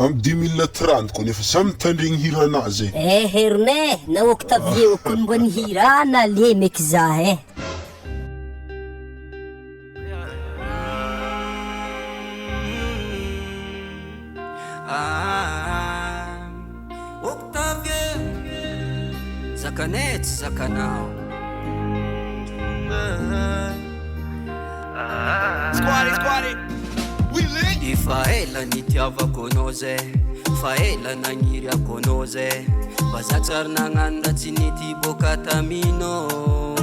Am 2030 koa nefa samy mitandregny hira anazy herinay na Octavio kon mbany hira na le meky za Octavio zakanetsy zakanao Squatty, we lit. Ifa ela nitiavako anao zay, fa ela nagniriako anao zay, mba zatsary nagnano raha tsy nity boka taminao.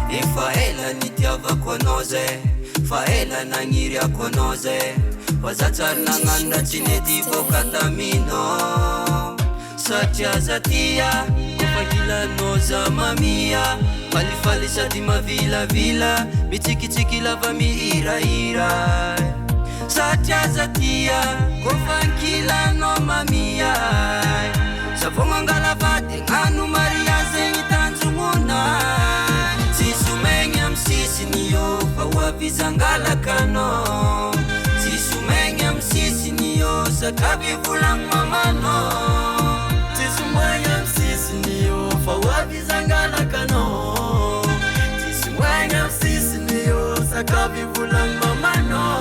Ifa ela nitiavako anao zay, fa ela nagniriako anao zay, mba zatsary nagnano raha tsy nity boka taminao. Satria zatia kofa gilanao za mamia, falifaly sady mavilavila, mitsikitsiky lava mihirahira. Satria zatia kofa ankilanao mamia, savogno angalavady gnano maria zegny tanjognonay. Tsisy omegny amy sisiny io fa ho avizangalakanao, tsisy omegny amy sisiny io sakavy volagny mamanao. Tsisy omegny amy sisiny io fa ho avizangalakanao, tsisy omegny amy sisiny io sakavy volagny mamanao.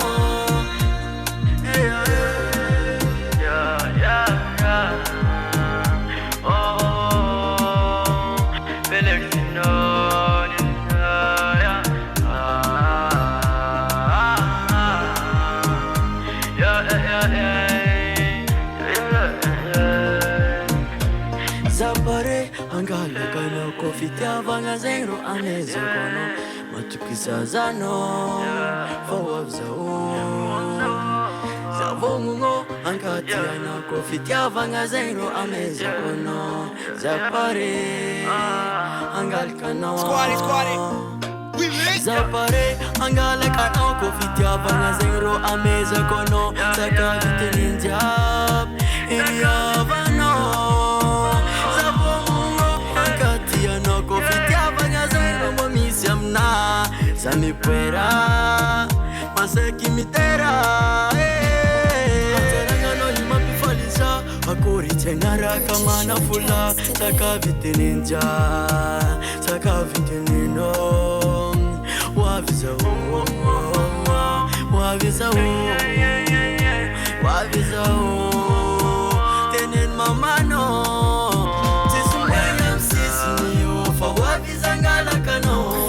Zapare angalakano kofitiavagna zegny ro anezakono, matoky zazanao fa hoavizao. Zavognono ankatiana kofitiavagna zegny ro anezakono, zapare angalakanao. Zapare angalakanao kofitiavagna zegny ro anezakono, sakavitinin jiaby iriavanao. Sami puera masaki mitera atarangano imapifalisa akori tengara kama na fula sakavitenenja sakaviteneno waviza waviza waviza tenen mamano. Tisumwenya msisi niyo fa waviza ngalakano,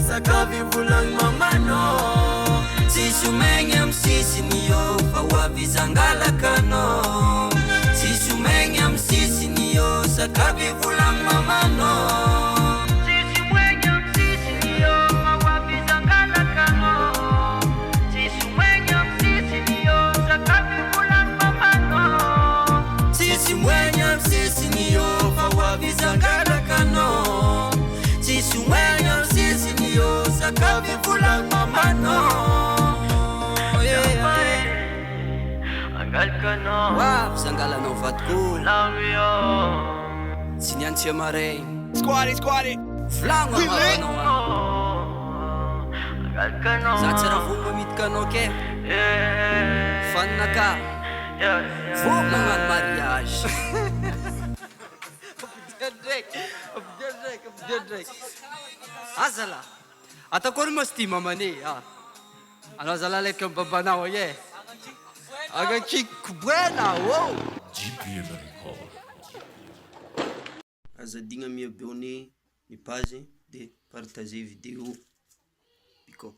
sakavy volagny mamanao. Tsisy omegny amy sisiny io fa ho avizangalakanao, tsisy omegny amy sisiny io sakavy volagny mamanao. Tsisy omegny amy sisiny io fa ho avizangalakanao, tsisy omegny amy sisiny io sakavy volagny mamanao. Tsisy omegny amy sisiny io fa ho avizangalakanao, tsisy omegny amy sisiny io sakavy volagny mamanao. Angalakanao wow, zangalanao vatoko tsy niantsia maregny Squatty, volagno anao za tsy raha vogno mamidika anao ke fanonaka vogno magnano mariage. Azala atakory mas ty mamane anao zalalaiky amy babanao ye agakiko buena wow. Azadigna mi abonné, mi page de partager vidéo. Pick up,